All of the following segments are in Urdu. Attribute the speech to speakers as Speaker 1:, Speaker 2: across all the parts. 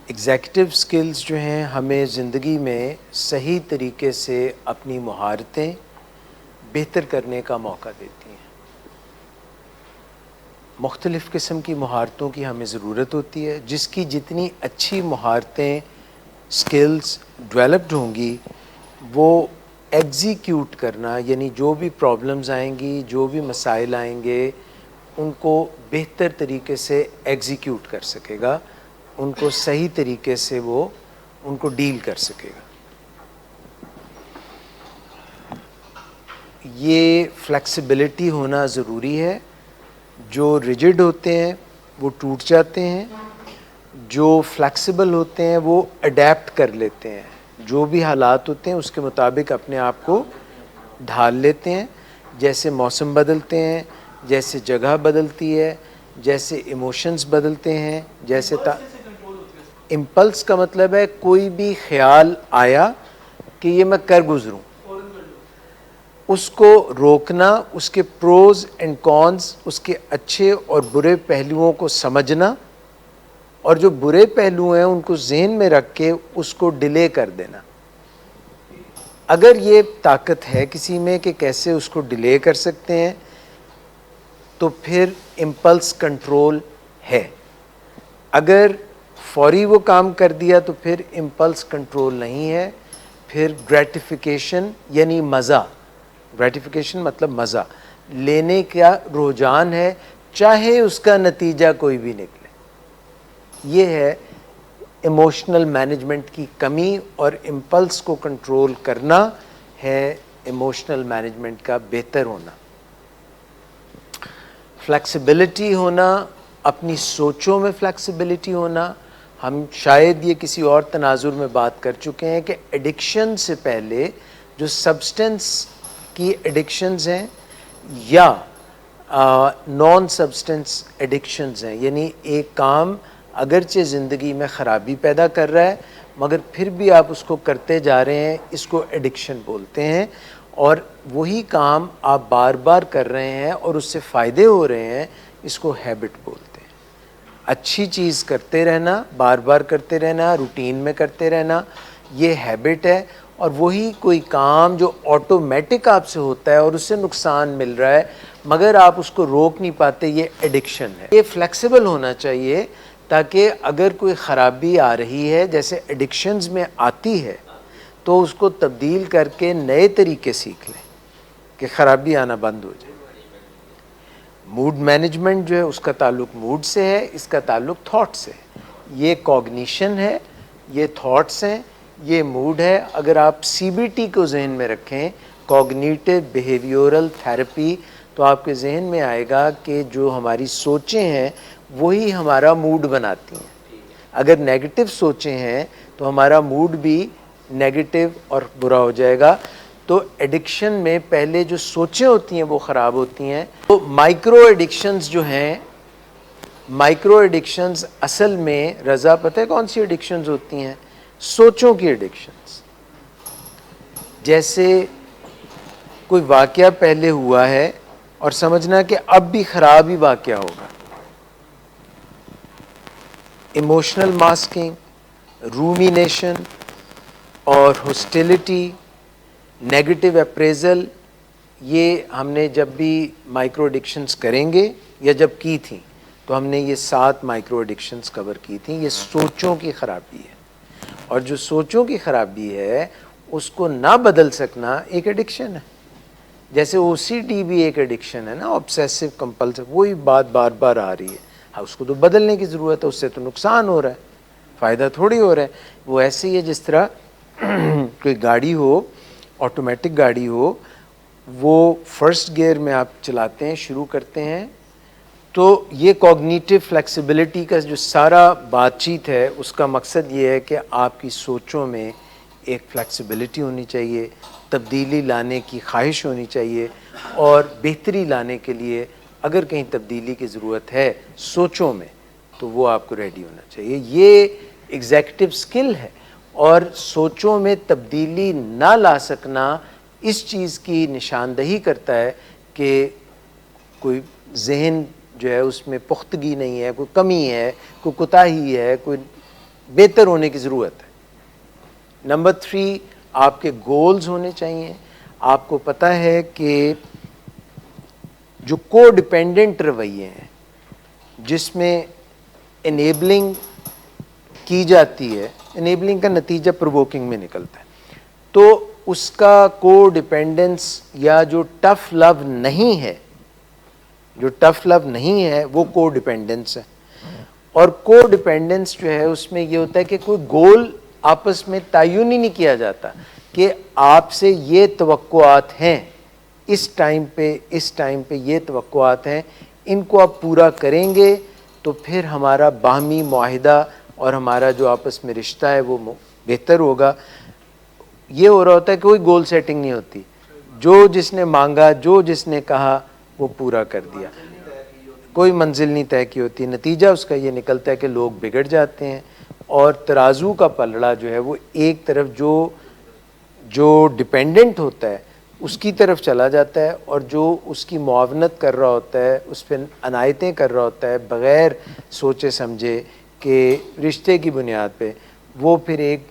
Speaker 1: ایگزیکٹو سکلز جو ہیں ہمیں زندگی میں صحیح طریقے سے اپنی مہارتیں بہتر کرنے کا موقع دیتی ہیں. مختلف قسم کی مہارتوں کی ہمیں ضرورت ہوتی ہے. جس کی جتنی اچھی مہارتیں سکلز ڈیولپڈ ہوں گی وہ ایگزیکیوٹ کرنا، یعنی جو بھی پرابلمز آئیں گی، جو بھی مسائل آئیں گے ان کو بہتر طریقے سے ایگزیکیوٹ کر سکے گا، ان کو صحیح طریقے سے وہ ان کو ڈیل کر سکے گا. یہ فلیکسیبلٹی ہونا ضروری ہے. جو ریجڈ ہوتے ہیں وہ ٹوٹ جاتے ہیں، جو فلیکسیبل ہوتے ہیں وہ اڈیپٹ کر لیتے ہیں، جو بھی حالات ہوتے ہیں اس کے مطابق اپنے آپ کو ڈھال لیتے ہیں. جیسے موسم بدلتے ہیں، جیسے جگہ بدلتی ہے، جیسے ایموشنز بدلتے ہیں، جیسے امپلس کا مطلب ہے کوئی بھی خیال آیا کہ یہ میں کر گزروں، اس کو روکنا، اس کے پروز اینڈ کونز، اس کے اچھے اور برے پہلوؤں کو سمجھنا، اور جو برے پہلو ہیں ان کو ذہن میں رکھ کے اس کو ڈیلے کر دینا. اگر یہ طاقت ہے کسی میں کہ کیسے اس کو ڈیلے کر سکتے ہیں تو پھر امپلس کنٹرول ہے. اگر فوری وہ کام کر دیا تو پھر امپلس کنٹرول نہیں ہے، پھر گریٹیفیکیشن یعنی مزہ، گریٹیفیکیشن مطلب مزہ لینے کا رجحان ہے، چاہے اس کا نتیجہ کوئی بھی نکلے. یہ ہے ایموشنل مینجمنٹ کی کمی، اور امپلس کو کنٹرول کرنا ہے ایموشنل مینجمنٹ کا بہتر ہونا. فلیکسیبلٹی ہونا، اپنی سوچوں میں فلیکسیبلٹی ہونا. ہم شاید یہ کسی اور تناظر میں بات کر چکے ہیں کہ ایڈکشن سے پہلے جو سبسٹنس کی ایڈکشنز ہیں یا نان سبسٹنس ایڈکشنز ہیں، یعنی ایک کام اگرچہ زندگی میں خرابی پیدا کر رہا ہے مگر پھر بھی آپ اس کو کرتے جا رہے ہیں، اس کو ایڈکشن بولتے ہیں. اور وہی کام آپ بار بار کر رہے ہیں اور اس سے فائدے ہو رہے ہیں، اس کو ہیبٹ بولتے ہیں. اچھی چیز کرتے رہنا، بار بار کرتے رہنا، روٹین میں کرتے رہنا، یہ ہیبٹ ہے. اور وہی کوئی کام جو آٹومیٹک آپ سے ہوتا ہے اور اس سے نقصان مل رہا ہے مگر آپ اس کو روک نہیں پاتے، یہ ایڈکشن ہے. یہ فلیکسیبل ہونا چاہیے تاکہ اگر کوئی خرابی آ رہی ہے جیسے ایڈکشنز میں آتی ہے تو اس کو تبدیل کر کے نئے طریقے سیکھ لیں کہ خرابی آنا بند ہو جائے. موڈ مینجمنٹ جو ہے اس کا تعلق موڈ سے ہے، اس کا تعلق تھاٹ سے ہے. یہ کوگنیشن ہے، یہ تھاٹس ہیں، یہ موڈ ہے. اگر آپ سی بی ٹی کو ذہن میں رکھیں، کوگنیٹو بیہیویورل تھراپی، تو آپ کے ذہن میں آئے گا کہ جو ہماری سوچیں ہیں وہی ہمارا موڈ بناتی ہیں. اگر نیگیٹو سوچیں ہیں تو ہمارا موڈ بھی نیگیٹو اور برا ہو جائے گا. تو ایڈکشن میں پہلے جو سوچیں ہوتی ہیں وہ خراب ہوتی ہیں. تو مائکرو ایڈکشنز جو ہیں، مائکرو ایڈکشنز اصل میں رضا پتہ ہے کون سی ایڈکشنز ہوتی ہیں؟ سوچوں کی ایڈکشنز. جیسے کوئی واقعہ پہلے ہوا ہے اور سمجھنا کہ اب بھی خراب ہی واقعہ ہوگا. ایموشنل ماسکنگ، رومینیشن اور ہوسٹیلٹی، نیگیٹو اپریزل، یہ ہم نے جب بھی مائکرو ایڈکشنز کریں گے یا جب کی تھیں تو ہم نے یہ 7 مائکرو ایڈکشنز کور کی تھیں. یہ سوچوں کی خرابی ہے، اور جو سوچوں کی خرابی ہے اس کو نہ بدل سکنا ایک ایڈکشن ہے. جیسے او سی ڈی بھی ایک ایڈکشن ہے نا، آبسیسو کمپلسو، وہی بات بار بار آ رہی ہے. ہاں اس کو تو بدلنے کی ضرورت ہے، اس سے تو نقصان ہو رہا ہے، فائدہ تھوڑی ہو رہا ہے. وہ ایسے ہی ہے جس طرح کوئی گاڑی ہو، آٹومیٹک گاڑی ہو، وہ فرسٹ گیئر میں آپ چلاتے ہیں، شروع کرتے ہیں تو یہ کوگنیٹو فلیکسیبلٹی کا جو سارا بات چیت ہے اس کا مقصد یہ ہے کہ آپ کی سوچوں میں ایک فلیکسیبلٹی ہونی چاہیے، تبدیلی لانے کی خواہش ہونی چاہیے، اور بہتری لانے کے لیے اگر کہیں تبدیلی کی ضرورت ہے سوچوں میں تو وہ آپ کو ریڈی ہونا چاہیے. یہ ایگزیکٹو سکل ہے. اور سوچوں میں تبدیلی نہ لا سکنا اس چیز کی نشاندہی کرتا ہے کہ کوئی ذہن جو ہے اس میں پختگی نہیں ہے، کوئی کمی ہے، کوئی کوتاہی ہے، کوئی بہتر ہونے کی ضرورت ہے. نمبر 3 آپ کے گولز ہونے چاہیے. آپ کو پتہ ہے کہ جو کو ڈیپینڈنٹ رویے ہیں جس میں انیبلنگ کی جاتی ہے, انیبلنگ کا نتیجہ پرووکنگ میں نکلتا ہے, تو اس کا کو ڈیپینڈنس یا جو ٹف لو نہیں ہے, جو ٹف لو نہیں ہے وہ کو ڈیپینڈنس ہے. اور کو ڈیپینڈنس جو ہے اس میں یہ ہوتا ہے کہ کوئی گول آپس میں تعین ہی نہیں کیا جاتا کہ آپ سے یہ توقعات ہیں, اس ٹائم پہ یہ توقعات ہیں, ان کو آپ پورا کریں گے تو پھر ہمارا باہمی معاہدہ اور ہمارا جو آپس میں رشتہ ہے وہ بہتر ہوگا. یہ ہو رہا ہوتا ہے کہ کوئی گول سیٹنگ نہیں ہوتی, جو جس نے مانگا, جو جس نے کہا وہ پورا کر دیا, کوئی منزل نہیں طے کی ہوتی. نتیجہ اس کا یہ نکلتا ہے کہ لوگ بگڑ جاتے ہیں اور ترازو کا پلڑا جو ہے وہ ایک طرف جو ڈیپینڈنٹ ہوتا ہے اس کی طرف چلا جاتا ہے, اور جو اس کی معاونت کر رہا ہوتا ہے, اس پہ عنایتیں کر رہا ہوتا ہے بغیر سوچے سمجھے کہ رشتے کی بنیاد پہ, وہ پھر ایک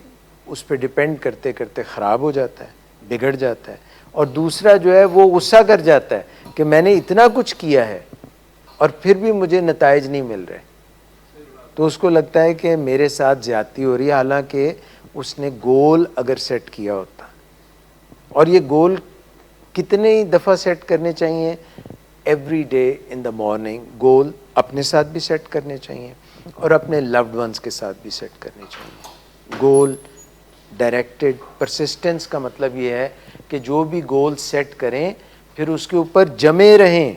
Speaker 1: اس پہ ڈیپینڈ کرتے کرتے خراب ہو جاتا ہے, بگڑ جاتا ہے. اور دوسرا جو ہے وہ غصہ کر جاتا ہے کہ میں نے اتنا کچھ کیا ہے اور پھر بھی مجھے نتائج نہیں مل رہے, تو اس کو لگتا ہے کہ میرے ساتھ زیادتی ہو رہی ہے, حالانکہ اس نے گول اگر سیٹ کیا ہوتا. اور یہ گول کتنے دفعہ سیٹ کرنے چاہیے؟ Every day in the morning. Goal اپنے ساتھ بھی سیٹ کرنے چاہیے اور اپنے لوڈ ونس کے ساتھ بھی سیٹ کرنے چاہیے. Goal directed. پرسسٹنس کا مطلب یہ ہے کہ جو بھی گول سیٹ کریں پھر اس کے اوپر جمے رہیں,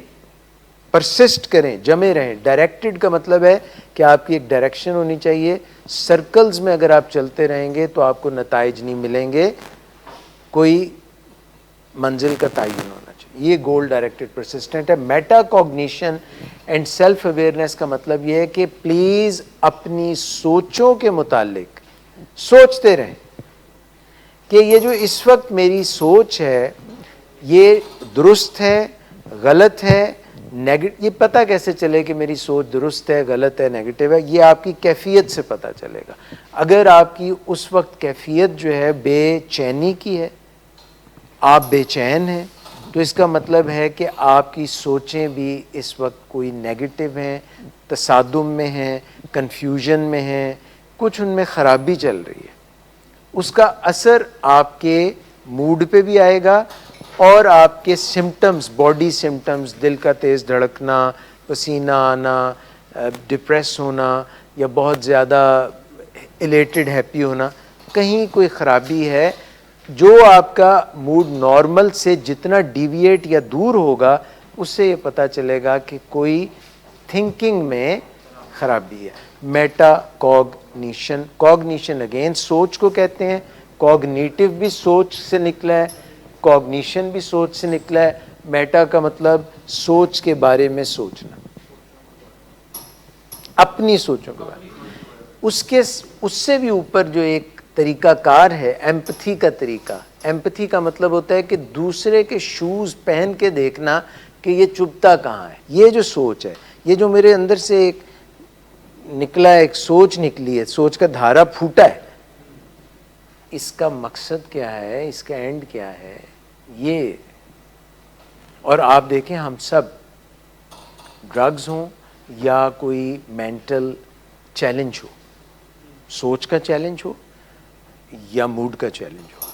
Speaker 1: پرسسٹ کریں, جمے رہیں. ڈائریکٹڈ کا مطلب ہے کہ آپ کی ایک ڈائریکشن ہونی چاہیے. سرکلز میں اگر آپ چلتے رہیں گے تو آپ کو نتائج نہیں ملیں گے, کوئی منزل کا تعین ہونا چاہیے. یہ گول ڈائریکٹڈ پرسسٹنٹ ہے. Meta cognition and self awareness کا مطلب یہ ہے کہ پلیز اپنی سوچوں کے متعلق سوچتے رہیں کہ یہ جو اس وقت میری سوچ ہے یہ درست ہے, غلط ہے, یہ پتہ کیسے چلے کہ میری سوچ درست ہے, غلط ہے, نیگیٹو ہے؟ یہ آپ کی کیفیت سے پتہ چلے گا. اگر آپ کی اس وقت کیفیت جو ہے بے چینی کی ہے, آپ بے چین ہیں, تو اس کا مطلب ہے کہ آپ کی سوچیں بھی اس وقت کوئی نیگیٹو ہیں, تصادم میں ہیں, کنفیوژن میں ہیں, کچھ ان میں خرابی چل رہی ہے. اس کا اثر آپ کے موڈ پہ بھی آئے گا اور آپ کے سمٹمز, باڈی سمٹمز, دل کا تیز دھڑکنا, پسینہ آنا, ڈپریس ہونا یا بہت زیادہ ایلیٹڈ ہیپی ہونا, کہیں کوئی خرابی ہے. جو آپ کا موڈ نارمل سے جتنا ڈیویٹ یا دور ہوگا اس سے یہ پتہ چلے گا کہ کوئی تھنکنگ میں خرابی ہے. Meta cognition. کوگنیشن اگین سوچ کو کہتے ہیں. کوگنیٹو بھی سوچ سے نکلا ہے, کوگنیشن بھی سوچ سے نکلا ہے. میٹا کا مطلب سوچ کے بارے میں سوچنا, اپنی سوچوں کے بارے میں. اس سے بھی اوپر جو ایک طریقہ کار ہے ایمپتھی کا طریقہ. ایمپتھی کا مطلب ہوتا ہے کہ دوسرے کے شوز پہن کے دیکھنا کہ یہ چبھتا کہاں ہے. یہ جو سوچ ہے, یہ جو میرے اندر سے ایک نکلا ہے, ایک سوچ نکلی ہے, سوچ کا دھارا پھوٹا ہے, اس کا مقصد کیا ہے, اس کا اینڈ کیا ہے یہ. اور آپ دیکھیں ہم سب ڈرگز ہوں یا کوئی مینٹل چیلنج ہو, سوچ کا چیلنج ہو یا موڈ کا چیلنج ہو,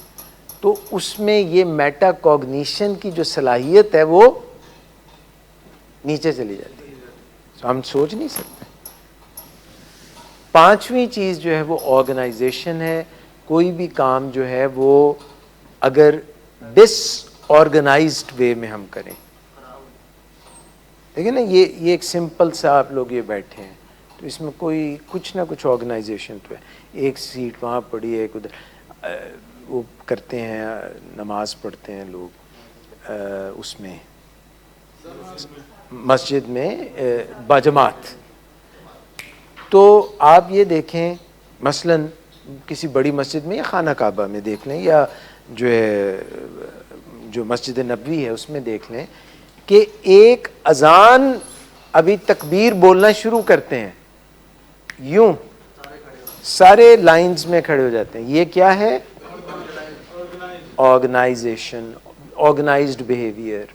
Speaker 1: تو اس میں یہ میٹا کوگنیشن کی جو صلاحیت ہے وہ نیچے چلی جاتی ہے, تو ہم سوچ نہیں سکتے. پانچویں چیز جو ہے وہ آرگنائزیشن ہے. کوئی بھی کام جو ہے وہ اگر ڈس آرگنائزڈ وے میں ہم کریں, دیکھیں نا یہ ایک سمپل سا آپ لوگ یہ بیٹھے ہیں تو اس میں کوئی کچھ نہ کچھ آرگنائزیشن تو ہے. ایک سیٹ وہاں پڑی ہے, ایک ادھر, وہ کرتے ہیں, نماز پڑھتے ہیں لوگ اس میں مسجد میں باجماعت. تو آپ یہ دیکھیں مثلاً کسی بڑی مسجد میں یا خانہ کعبہ میں دیکھ لیں, یا جو ہے جو مسجد نبوی ہے اس میں دیکھ لیں کہ ایک اذان ابھی تکبیر بولنا شروع کرتے ہیں, یوں سارے لائنز میں کھڑے ہو جاتے ہیں. یہ کیا ہے؟ Organisation, organised behaviour.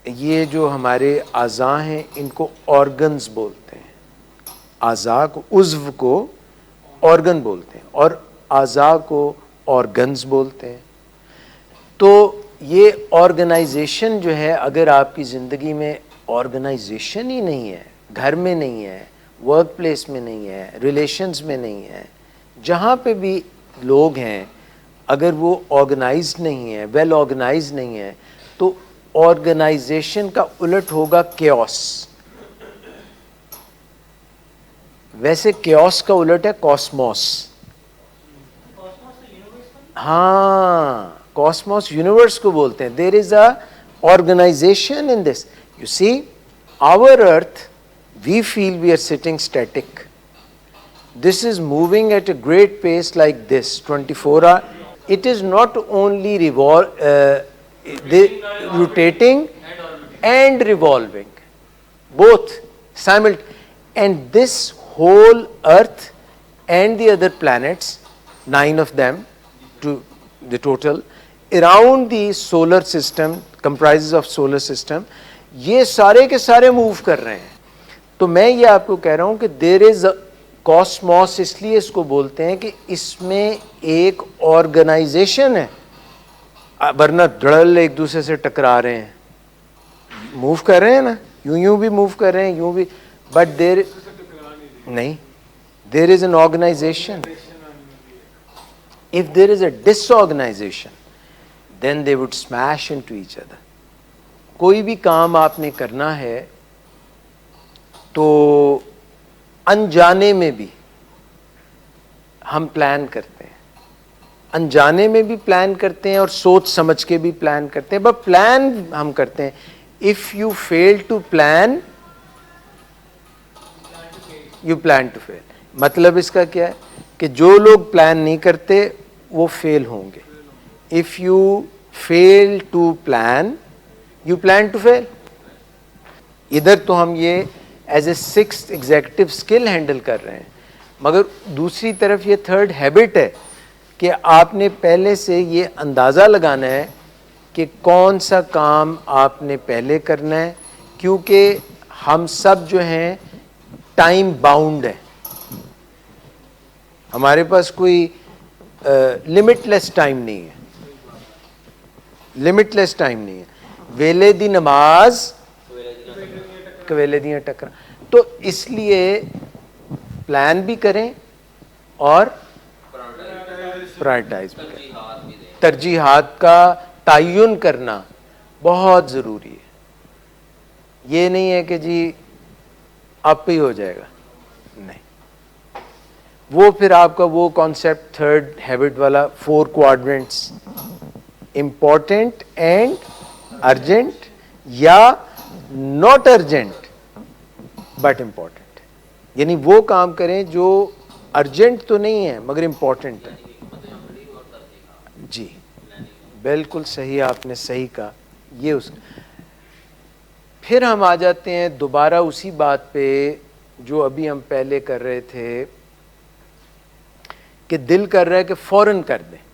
Speaker 1: یہ جو ہمارے اعضاء ہیں ان کو آرگنز بولتے ہیں. اعضاء کو, عضو کو آرگن بولتے ہیں, اور اعضاء کو آرگنز بولتے ہیں. تو یہ آرگنائزیشن جو ہے, اگر آپ کی زندگی میں آرگنائزیشن ہی نہیں ہے, گھر میں نہیں ہے, ورک پلیس میں نہیں ہے, ریلیشنز میں نہیں ہے, جہاں پہ بھی لوگ ہیں, اگر وہ آرگنائزڈ نہیں ہے, ویل آرگنائز نہیں ہے, تو آرگنائزیشن کا الٹ ہوگا کیوس. ویسے کیوس کا الٹ ہے کاسموس. ہاں, کاسموس یونیورس کو بولتے ہیں. There is a organization in this. You see, our earth, we feel we are sitting static. This is moving at a great pace like this, 24 hour. It is not only rotating and revolving, both simultaneously. And this whole earth and the other planets, 9 of them to the total, around the solar system, comprises of solar system, یہ سارے کے سارے موو کر رہے ہیں. تو میں یہ آپ کو کہہ رہا ہوں کہ دیر از کاسموس, اس لیے اس کو بولتے ہیں کہ اس میں ایک آرگنائزیشن ہے, ورنہ دڑل ایک دوسرے سے ٹکرا رہے ہیں, موو کر رہے ہیں نا, یوں بھی موو کر رہے ہیں, یوں بھی, بٹ دیر نہیں, there is an organization. If there is a disorganization, then they would smash into each other. کوئی بھی کام آپ نے کرنا ہے تو انجانے میں بھی ہم پلان کرتے ہیں, انجانے میں بھی پلان کرتے ہیں اور سوچ سمجھ کے بھی پلان کرتے ہیں, بٹ پلان ہم کرتے ہیں. If you fail to plan, you plan to fail. مطلب اس کا کیا ہے کہ جو لوگ پلان نہیں کرتے وہ فیل ہوں گے. If you fail to plan, you plan to fail. ادھر تو ہم یہ as a 6th executive skill handle کر رہے ہیں, مگر دوسری طرف یہ 3rd ہیبٹ ہے کہ آپ نے پہلے سے یہ اندازہ لگانا ہے کہ کون سا کام آپ نے پہلے کرنا ہے, کیونکہ ہم سب جو ہیں ٹائم باؤنڈ ہیں. ہمارے پاس کوئی لمٹ لیس ٹائم نہیں ہے, لمٹ لیس ٹائم نہیں ہے. ویلے دی نماز کویلے دیاں ٹکرا. تو اس لیے پلان بھی کریں اور پرائرٹائز بھی کریں. ترجیحات کا تعین کرنا بہت ضروری ہے. یہ نہیں ہے کہ جی آپ ہی ہو جائے گا, نہیں. وہ پھر آپ کا وہ کانسیپٹ 3rd ہیبٹ والا 4 کوارڈرنٹس, امپورٹنٹ اینڈ ارجنٹ, یا ناٹ ارجنٹ بٹ امپورٹنٹ. یعنی وہ کام کریں جو ارجنٹ تو نہیں ہے مگر امپورٹنٹ ہے. جی بالکل صحیح, آپ نے صحیح کہا. یہ اس پھر ہم آ جاتے ہیں دوبارہ اسی بات پہ جو ابھی ہم پہلے کر رہے تھے کہ دل کر رہا ہے کہ فوراً کر دیں.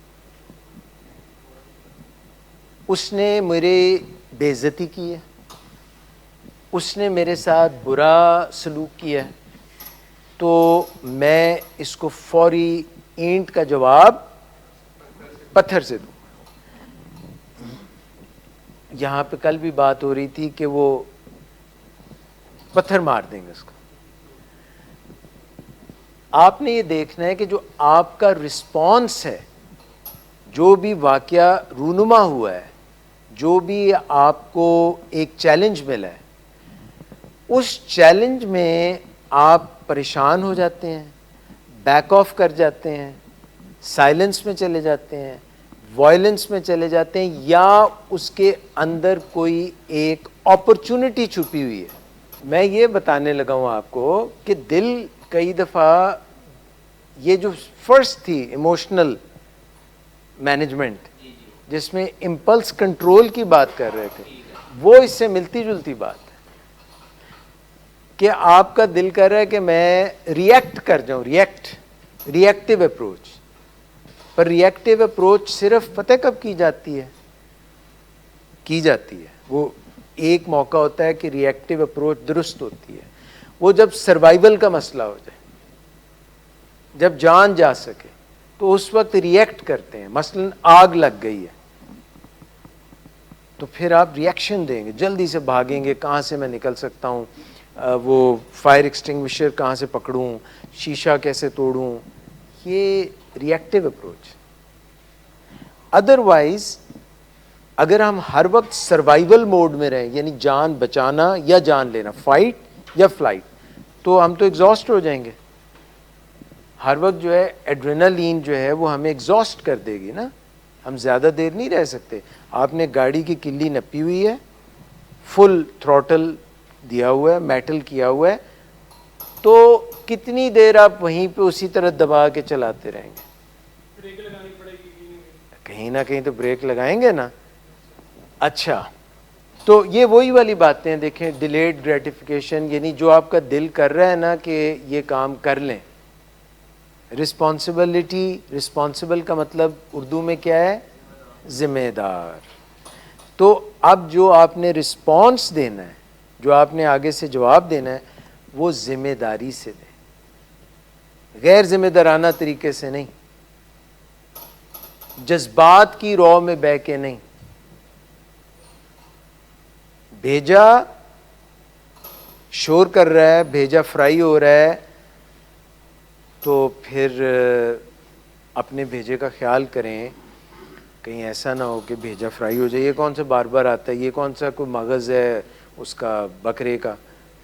Speaker 1: اس نے میری بے عزتی کی ہے, اس نے میرے ساتھ برا سلوک کیا ہے, تو میں اس کو فوری اینٹ کا جواب پتھر سے دوں. یہاں پہ کل بھی بات ہو رہی تھی کہ وہ پتھر مار دیں گے اس کو. آپ نے یہ دیکھنا ہے کہ جو آپ کا رسپانس ہے, جو بھی واقعہ رونما ہوا ہے, جو بھی آپ کو ایک چیلنج ملا ہے, اس چیلنج میں آپ پریشان ہو جاتے ہیں, بیک آف کر جاتے ہیں, سائلنس میں چلے جاتے ہیں, وائلنس میں چلے جاتے ہیں, یا اس کے اندر کوئی ایک اپرچونٹی چھپی ہوئی ہے. میں یہ بتانے لگا ہوں آپ کو کہ دل کئی دفعہ یہ جو فرسٹ تھی ایموشنل مینجمنٹ, جس میں امپلس کنٹرول کی بات کر رہے تھے, وہ اس سے ملتی جلتی بات ہے. کہ آپ کا دل کر رہا ہے کہ میں ریئیکٹ کر جاؤں, ریئیکٹیو اپروچ. پر ریئیکٹیو اپروچ صرف پتہ کب کی جاتی ہے, وہ ایک موقع ہوتا ہے کہ ریئیکٹیو اپروچ درست ہوتی ہے, وہ جب سروائیول کا مسئلہ ہو جائے, جب جان جا سکے, تو اس وقت ریئیکٹ کرتے ہیں. مثلا آگ لگ گئی ہے تو پھر آپ ریئیکشن دیں گے, جلدی سے بھاگیں گے, کہاں سے میں نکل سکتا ہوں, وہ فائر ایکسٹنگوشر کہاں سے پکڑوں, شیشہ کیسے توڑوں, یہ ریئیکٹیو اپروچ. ادروائز اگر ہم ہر وقت سروائیول موڈ میں رہیں, یعنی جان بچانا یا جان لینا, فائٹ یا فلائٹ, تو ہم تو ایگزاسٹ ہو جائیں گے. ہر وقت جو ہے ایڈرینالین جو ہے وہ ہمیں ایگزاسٹ کر دے گی نا, ہم زیادہ دیر نہیں رہ سکتے. آپ نے گاڑی کی کلی نپی ہوئی ہے, فل تھروٹل دیا ہوا ہے, میٹل کیا ہوا ہے, تو کتنی دیر آپ وہیں پہ اسی طرح دبا کے چلاتے رہیں گے؟
Speaker 2: بریک لگانی پڑے گی
Speaker 1: کہیں نہ کہیں تو بریک لگائیں گے نا. اچھا, تو یہ وہی والی باتیں ہیں. دیکھیں, ڈیلیڈ گریٹیفیکیشن, یعنی جو آپ کا دل کر رہا ہے نا کہ یہ کام کر لیں. رسپانسبلٹی, رسپانسبل کا مطلب اردو میں کیا ہے؟ ذمہ دار. تو اب جو آپ نے رسپانس دینا ہے, جو آپ نے آگے سے جواب دینا ہے, وہ ذمہ داری سے دیں, غیر ذمہ دارانہ طریقے سے نہیں, جذبات کی رو میں بہ کے نہیں. بھیجا شور کر رہا ہے, بھیجا فرائی ہو رہا ہے, تو پھر اپنے بھیجے کا خیال کریں, کہیں ایسا نہ ہو کہ بھیجا فرائی ہو جائے. یہ کون سا بار بار آتا ہے, یہ کون سا کوئی مغز ہے اس کا, بکرے کا,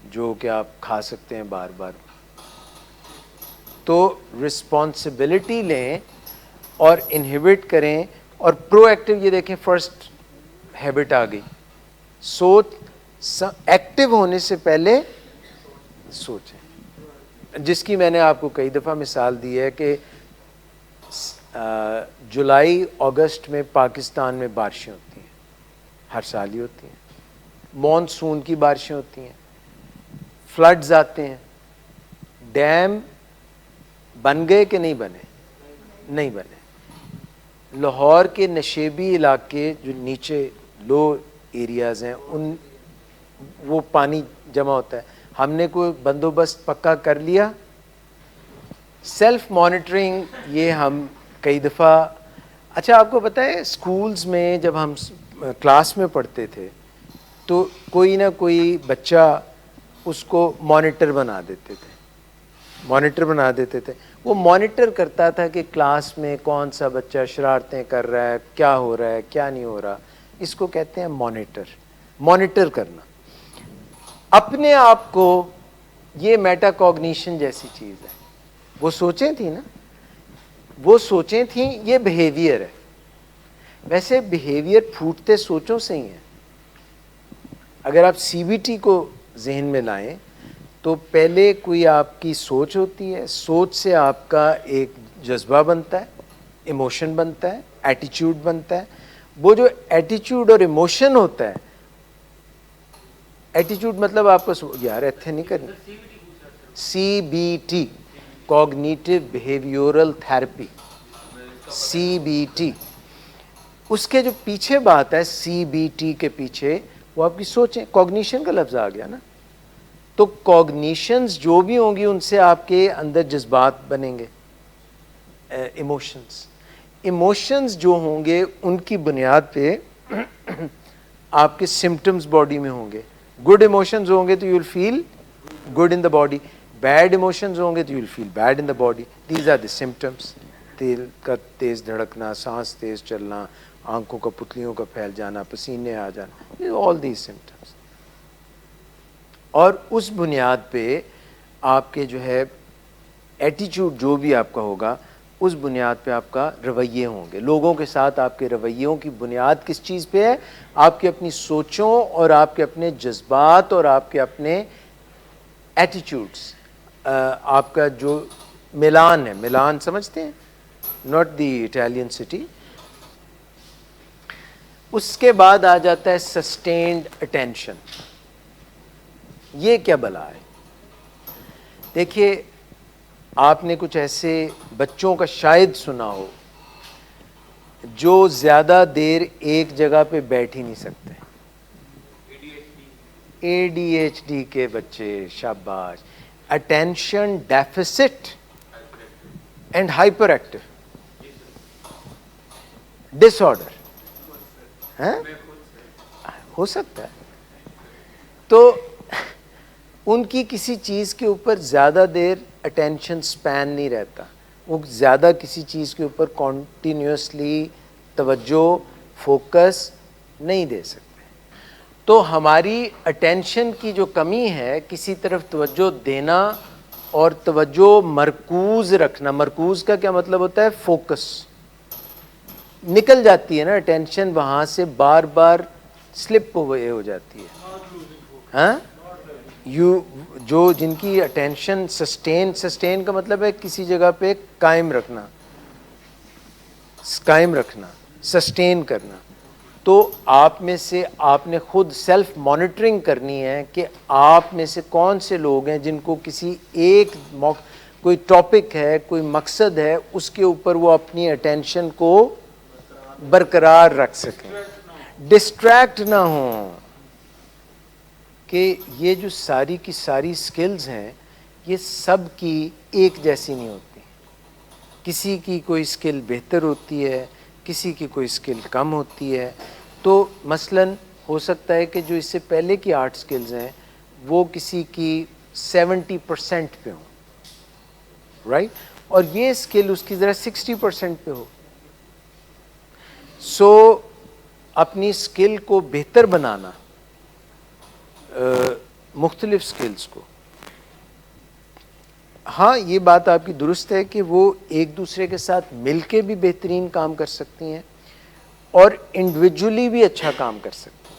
Speaker 1: جو کہ آپ کھا سکتے ہیں بار بار. تو رسپانسبلٹی لیں اور انہیبٹ کریں, اور پرو ایکٹیو. یہ دیکھیں, فرسٹ ہیبٹ آ گئی, سوچ. ایکٹیو ہونے سے پہلے سوچیں, جس کی میں نے آپ کو کئی دفعہ مثال دی ہے کہ جولائی اگست میں پاکستان میں بارشیں ہوتی ہیں, ہر سال ہی ہوتی ہیں. مانسون کی بارشیں ہوتی ہیں, فلڈز آتے ہیں. ڈیم بن گئے کہ نہیں بنے؟ نہیں بنے. لاہور کے نشیبی علاقے جو نیچے لو ایریاز ہیں, ان وہ پانی جمع ہوتا ہے. ہم نے کوئی بندوبست پکا کر لیا, سیلف مانیٹرنگ, یہ ہم کئی دفعہ. اچھا, آپ کو پتہ ہے اسکولز میں جب ہم کلاس میں پڑھتے تھے تو کوئی نہ کوئی بچہ اس کو مانیٹر بنا دیتے تھے. وہ مانیٹر کرتا تھا کہ کلاس میں کون سا بچہ شرارتیں کر رہا ہے, کیا ہو رہا ہے, کیا نہیں ہو رہا. اس کو کہتے ہیں مانیٹر کرنا اپنے آپ کو. یہ میٹا کوگنیشن جیسی چیز ہے. وہ سوچیں تھیں نا, وہ سوچیں تھیں, یہ بیہیویئر ہے. ویسے بیہیویئر پھوٹتے سوچوں سے ہی ہیں. اگر آپ سی بی ٹی کو ذہن میں لائیں تو پہلے کوئی آپ کی سوچ ہوتی ہے, سوچ سے آپ کا ایک جذبہ بنتا ہے, ایموشن بنتا ہے, ایٹیچیوڈ بنتا ہے. وہ جو ایٹیچیوڈ اور ایموشن ہوتا ہے, ایٹیچیوڈ مطلب آپ کو یار ایتھے نہیں کرنی, C B T, cognitive behavioural therapy, C B T. اس کے جو پیچھے بات ہے, سی بی ٹی کے پیچھے, وہ آپ کی سوچیں. کوگنیشن کا لفظ آ گیا نا, تو کوگنیشنز جو بھی ہوں گی ان سے آپ کے اندر جذبات بنیں گے, ایموشنز جو ہوں گے ان کی بنیاد پہ آپ کے سمٹمز باڈی میں ہوں گے. گڈ ایموشنز ہوں گے تو you will feel good in the body, bad emotions ہوں گے تو you will feel bad in the body. These are the symptoms. دل کا تیز دھڑکنا, سانس تیز چلنا, آنکھوں کا پتلیوں کا پھیل جانا, پسینے آ جانا, آل دیز سمٹمز. اور اس بنیاد پہ آپ کے جو ہے ایٹیچیوڈ جو بھی آپ کا ہوگا, اس بنیاد پہ آپ کا رویے ہوں گے. لوگوں کے ساتھ آپ کے رویوں کی بنیاد کس چیز پہ ہے؟ آپ کے اپنی سوچوں اور آپ کے اپنے جذبات اور آپ کے اپنے ایٹیچیوڈس. آپ کا جو ملان ہے, ملان سمجھتے ہیں, ناٹ دی اٹالین سٹی. اس کے بعد آ جاتا ہے سسٹینڈ اٹینشن. یہ کیا بلا ہے؟ دیکھیے آپ نے کچھ ایسے بچوں کا شاید سنا ہو جو زیادہ دیر ایک جگہ پہ بیٹھ ہی نہیں سکتے. اے ڈی ایچ ڈی کے بچے، شاباش. Attention deficit and hyperactive disorder ہو سکتا ہے. تو ان کی کسی چیز کے اوپر زیادہ دیر اٹینشن سپین نہیں رہتا، وہ زیادہ کسی چیز کے اوپر کنٹینیوسلی توجہ فوکس نہیں دے سکتے. تو ہماری اٹینشن کی جو کمی ہے، کسی طرف توجہ دینا اور توجہ مرکوز رکھنا. مرکوز کا کیا مطلب ہوتا ہے؟ فوکس. نکل جاتی ہے نا اٹینشن، وہاں سے بار بار سلپ ہوئے ہو جاتی ہے. ہاں جو جن کی اٹینشن سسٹین کا مطلب ہے کسی جگہ پہ قائم رکھنا، سسٹین کرنا. تو آپ میں سے آپ نے خود سیلف مانیٹرنگ کرنی ہے کہ آپ میں سے کون سے لوگ ہیں جن کو کسی ایک کوئی ٹاپک ہے، کوئی مقصد ہے، اس کے اوپر وہ اپنی اٹینشن کو برقرار رکھ سکیں، ڈسٹریکٹ نہ ہوں. کہ یہ جو ساری کی ساری سکلز ہیں یہ سب کی ایک جیسی نہیں ہوتی. کسی کی کوئی سکل بہتر ہوتی ہے، کسی کی کوئی سکل کم ہوتی ہے. تو مثلاً ہو سکتا ہے کہ جو اس سے پہلے کی آرٹ سکلز ہیں وہ کسی کی 70% پہ ہوں، رائٹ، اور یہ سکل اس کی ذرا 60% پہ ہو. سو اپنی سکل کو بہتر بنانا، مختلف سکلز کو. ہاں یہ بات آپ کی درست ہے کہ وہ ایک دوسرے کے ساتھ مل کے بھی بہترین کام کر سکتی ہیں اور انڈیویجولی بھی اچھا کام کر سکتی ہیں.